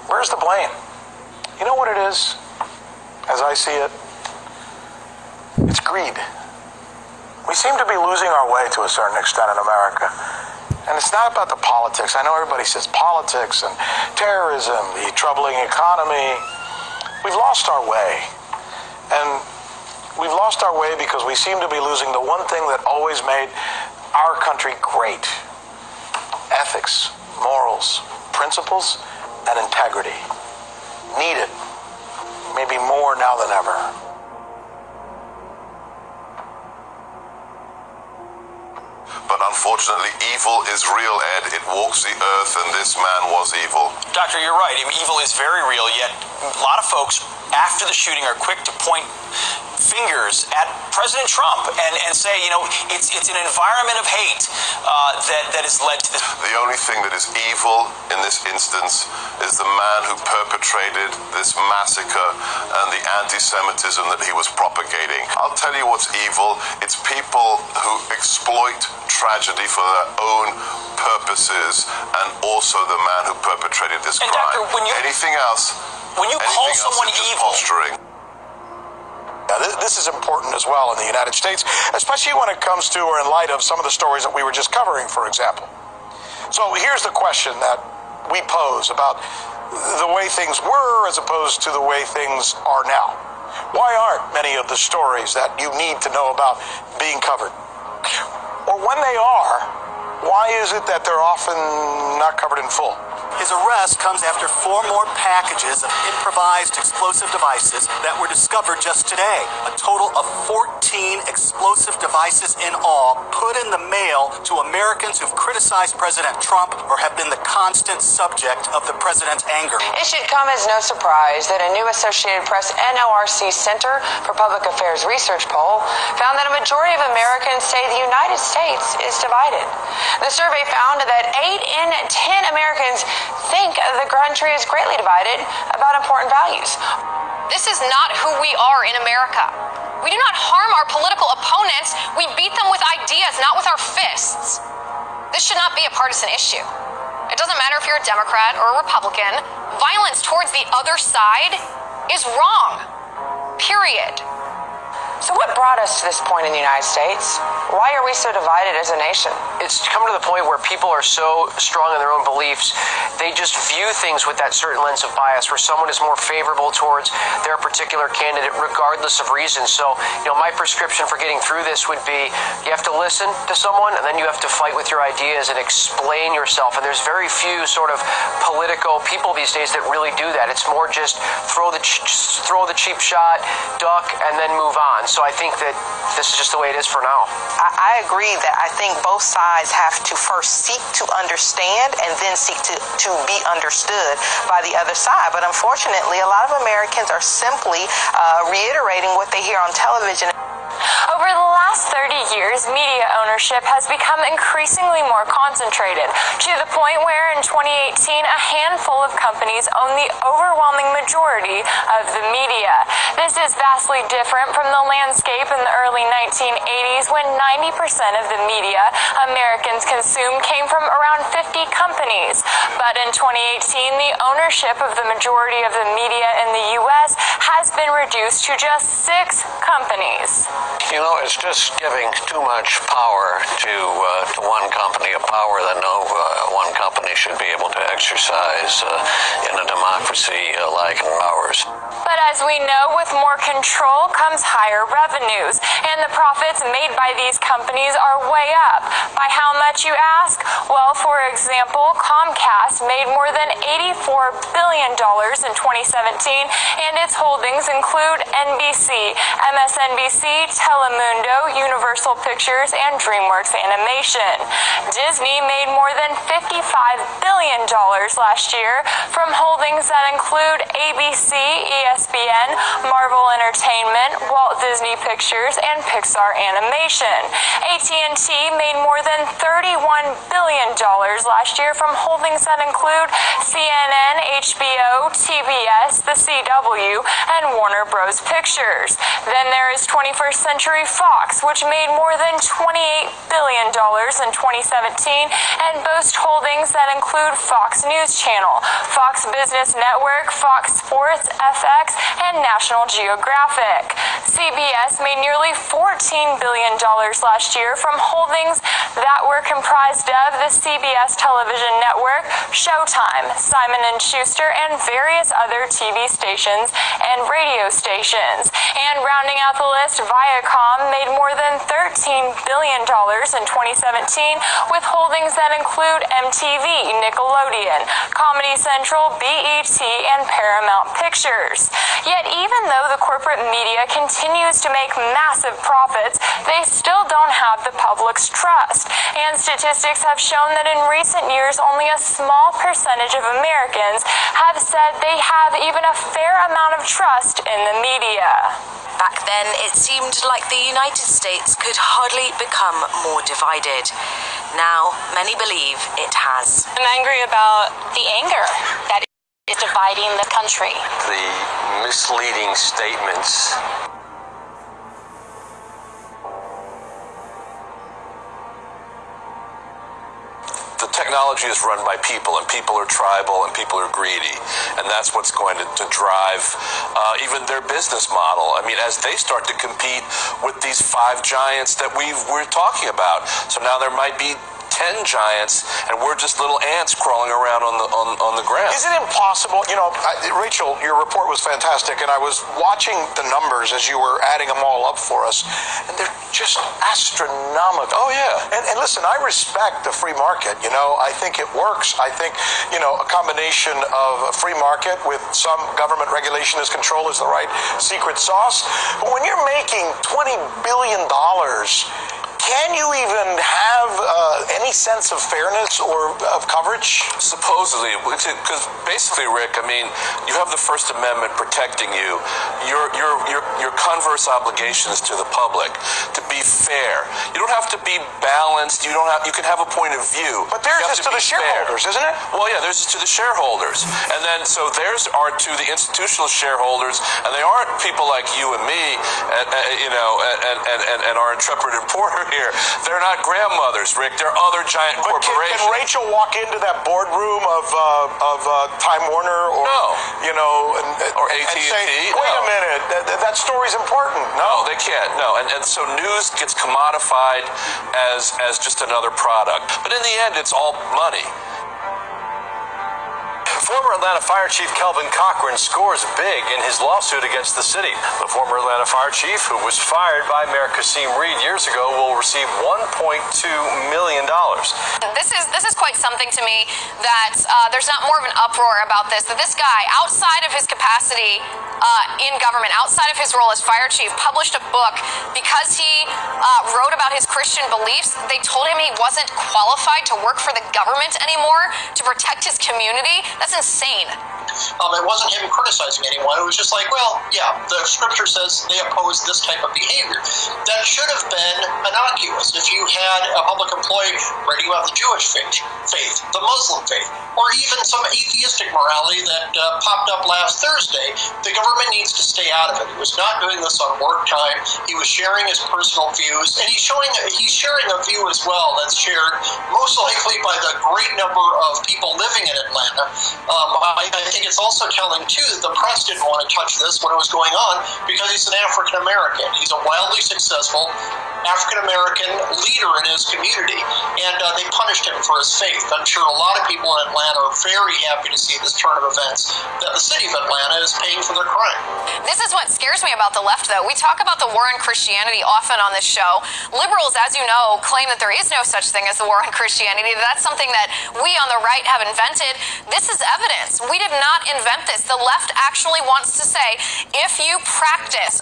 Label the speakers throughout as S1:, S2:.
S1: Where's the blame? You know what it is, as I see it? It's greed. We seem to be losing our way to a certain extent in America. And it's not about the politics. I know everybody says politics and terrorism, the troubling economy. We've lost our way. And we've lost our way because we seem to be losing the one thing that always made our country great. Ethics, morals, principles, and integrity. Needed. Maybe more now than ever.
S2: But unfortunately, evil is real, Ed. It walks the earth, and this man was evil.
S3: Doctor, you're right. I mean, evil is very real, yet a lot of folks, after the shooting, are quick to point fingers at President Trump and say, you know, it's an environment of hate that has led to this.
S2: The only thing that is evil in this instance is the man who perpetrated this massacre and the anti-Semitism that he was propagating. I'll tell you what's evil. It's people who exploit tragedy for their own purposes, and also the man who perpetrated this crime.
S3: Doctor,
S2: anything else
S3: call someone evil,
S2: posturing.
S1: This is important as well in the United States, especially when it comes to or in light of some of the stories that we were just covering, for example. So here's the question that we pose about the way things were as opposed to the way things are now. Why aren't many of the stories that you need to know about being covered? Or when they are, why is it that they're often not covered in full?
S4: His arrest comes after 4 more packages of improvised explosive devices that were discovered just today. A total of 14 explosive devices in all put in the mail to Americans who've criticized President Trump or have been the constant subject of the president's anger.
S5: It should come as no surprise that a new Associated Press NORC Center for Public Affairs research poll found that a majority of Americans say the United States is divided. The survey found that 8 in 10 Americans think the country is greatly divided about important values.
S6: This is not who we are in America. We do not harm our political opponents. We beat them with ideas, not with our fists. This should not be a partisan issue. It doesn't matter if you're a Democrat or a Republican. Violence towards the other side is wrong. Period.
S5: So what brought us to this point in the United States? Why are we so divided as a nation?
S7: It's come to the point where people are so strong in their own beliefs, they just view things with that certain lens of bias, where someone is more favorable towards their particular candidate regardless of reason. So, my prescription for getting through this would be, you have to listen to someone, and then you have to fight with your ideas and explain yourself. And there's very few sort of political people these days that really do that. It's more just throw the cheap shot, duck, and then move on. So I think that this is just the way it is for now.
S8: I agree that I think both sides have to first seek to understand and then seek to be understood by the other side. But unfortunately, a lot of Americans are simply reiterating what they hear on television.
S9: Over the last 30 years, media ownership has become increasingly more concentrated, to the point where in 2018, a handful of companies own the overwhelming majority of the media. This is vastly different from the landscape in the early 1980s, when 90% of the media Americans consumed came from around 50 companies. But in 2018, the ownership of the majority of the media in the U.S. has been reduced to just 6 companies.
S10: It's just giving too much power to one company, a power that no one company should be able to exercise in a democracy like ours.
S9: But as we know, with more control comes higher revenues, and the profits made by these companies are way up. By how much, you ask? Well, for example, Comcast made more than $84 billion in 2017, and its holdings include NBC, MSNBC, Telemundo, Universal Pictures, and DreamWorks Animation. Disney made more than $55 billion last year from holdings that include ABC, ESPN, Marvel Entertainment, Walt Disney Pictures, and Pixar Animation. AT&T made more than $31 billion last year from holdings that include CNN, HBO, TBS, the CW, and Warner Bros. Pictures. Then there is 21st Century Fox, which made more than $28 billion in 2017 and boasts holdings that include Fox News Channel, Fox Business Network, Fox Sports, FX, and National Geographic. CBS made nearly $14 billion last year from holdings that were comprised of the CBS television network, Showtime, Simon & Schuster, and various other TV stations and radio stations. And rounding out the list, Viacom made more than $13 billion in 2017 with holdings that include MTV, Nickelodeon, Comedy Central, BET, and Paramount Pictures. Yet even though the corporate media continues to make massive profits, they still don't have the public's trust. And statistics have shown that in recent years, only a small percentage of Americans have said they have even a fair amount of trust in the media.
S11: Back then, it seemed like the United States could hardly become more divided. Now, many believe it has.
S6: I'm angry about the anger that is dividing the country.
S12: The misleading statements. The technology is run by people, and people are tribal, and people are greedy, and that's what's going to drive even their business model. I mean, as they start to compete with these 5 giants that we're talking about, so now there might be 10 giants, and we're just little ants crawling around on the ground.
S1: Is it impossible? You know, Rachel, your report was fantastic, and I was watching the numbers as you were adding them all up for us, and they're just astronomical.
S12: Oh, yeah.
S1: And listen, I respect the free market. You know, I think it works. I think, you know, a combination of a free market with some government regulation as control is the right secret sauce. But when you're making $20 billion, can you even have any sense of fairness or of coverage?
S12: Supposedly, because basically, Rick, I mean, you have the First Amendment protecting you. Your converse obligations to the public to be fair. You don't have to be balanced. You can have a point of view.
S1: But theirs is to the shareholders, isn't it?
S12: Well, yeah, theirs is to the shareholders, and then so theirs are to the institutional shareholders, and they aren't people like you and me, and our intrepid reporter here. They're not grandmothers, Rick. They're other giant corporations.
S1: Can Rachel walk into that boardroom of Time Warner or
S12: or AT&T
S1: and say, wait a minute, that story's important?
S12: No, they can't. No, and so news gets commodified as just another product. But in the end, it's all money.
S13: Former Atlanta Fire Chief Kelvin Cochran scores big in his lawsuit against the city. The former Atlanta Fire Chief, who was fired by Mayor Kasim Reed years ago, will receive $1.2 million.
S6: This is quite something to me that there's not more of an uproar about this, that this guy, outside of his capacity in government, outside of his role as fire chief, published a book because he wrote about his Christian beliefs. They told him he wasn't qualified to work for the government anymore to protect his community. That's insane.
S14: It wasn't him criticizing anyone. It was just like, well, yeah, the scripture says they oppose this type of behavior. That should have been innocuous. If you had a public employee writing about the Jewish faith, the Muslim faith, or even some atheistic morality that popped up last Thursday, the government needs to stay out of it. He was not doing this on work time. He was sharing his personal views, and he's sharing a view as well that's shared most likely by the great number of people living in Atlanta. I think it's also telling, too, that the press didn't want to touch this when it was going on because he's an African-American. He's a wildly successful African-American leader in his community, and they punished him for his faith. I'm sure a lot of people in Atlanta are very happy to see this turn of events, that the city of Atlanta is paying for their crime.
S6: This is what scares me about the left, though. We talk about the war on Christianity often on this show. Liberals, as you know, claim that there is no such thing as the war on Christianity. That's something that we on the right have invented. This is evidence. We did not invent this. The left actually wants to say, if you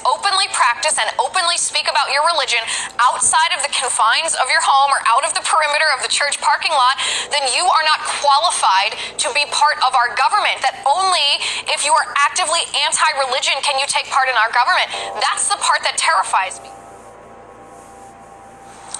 S6: openly practice and openly speak about your religion, outside of the confines of your home or out of the perimeter of the church parking lot, then you are not qualified to be part of our government. That only if you are actively anti-religion can you take part in our government. That's the part that terrifies me.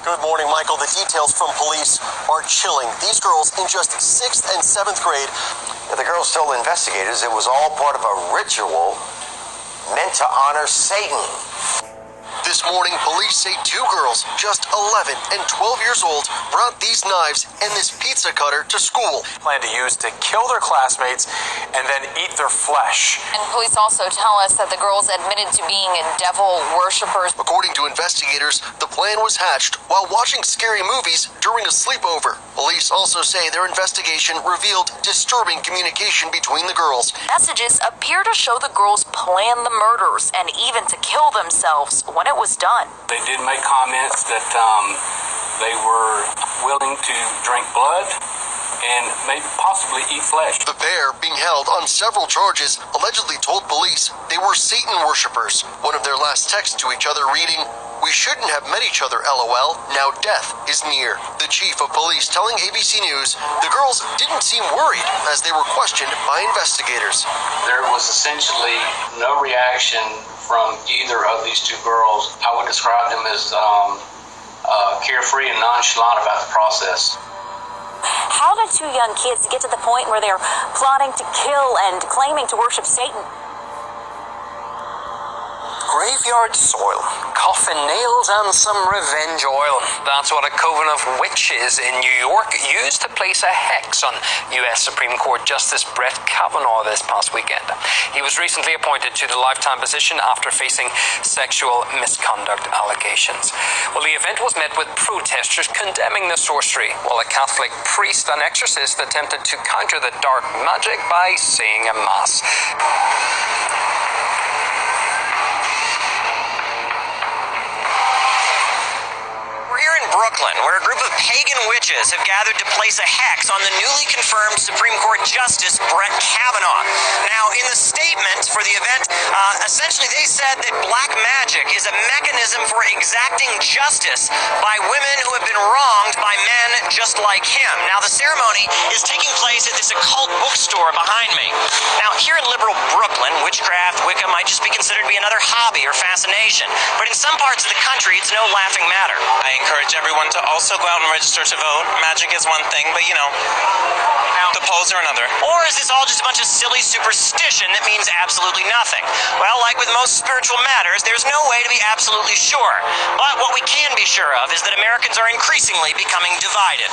S15: Good morning, Michael. The details from police are chilling. These girls in just 6th and 7th grade.
S16: The girls told investigators it was all part of a ritual meant to honor Satan.
S15: This morning, police say 2 girls, just 11 and 12 years old, brought these knives and this pizza cutter to school.
S3: Plan to use to kill their classmates and then eat their flesh.
S6: And police also tell us that the girls admitted to being devil worshippers.
S15: According to investigators, the plan was hatched while watching scary movies during a sleepover. Police also say their investigation revealed disturbing communication between the girls.
S11: Messages appear to show the girls planned the murders and even to kill themselves when it was done.
S10: They did make comments that they were willing to drink blood and maybe possibly eat flesh.
S15: The pair, being held on several charges, allegedly told police they were Satan worshippers. One of their last texts to each other reading, "We shouldn't have met each other, LOL. Now death is near." The chief of police telling ABC News the girls didn't seem worried as they were questioned by investigators.
S10: There was essentially no reaction from either of these 2 girls. I would describe them as carefree and nonchalant about the process.
S11: How did 2 young kids get to the point where they're plotting to kill and claiming to worship Satan?
S17: Graveyard soil, coffin nails, and some revenge oil. That's what a coven of witches in New York used to place a hex on U.S. Supreme Court Justice Brett Kavanaugh this past weekend. He was recently appointed to the lifetime position after facing sexual misconduct allegations. Well, the event was met with protesters condemning the sorcery, while a Catholic priest and exorcist attempted to counter the dark magic by saying a mass.
S18: Brooklyn, where a group of pagan witches have gathered to place a hex on the newly confirmed Supreme Court Justice Brett Kavanaugh. Now, in the statement for the event, essentially they said that black magic is a mechanism for exacting justice by women who have been wronged by men just like him. Now, the ceremony is taking place at this occult bookstore behind me. Now, here in liberal Brooklyn, witchcraft, Wicca might just be considered to be another hobby or fascination. But in some parts of the country, it's no laughing matter. I encourage everyone to also go out and register to vote. Magic is one thing, but the polls are another. Or is this all just a bunch of silly superstition that means absolutely nothing? Well, like with most spiritual matters, there's no way to be absolutely sure. But what we can be sure of is that Americans are increasingly becoming divided.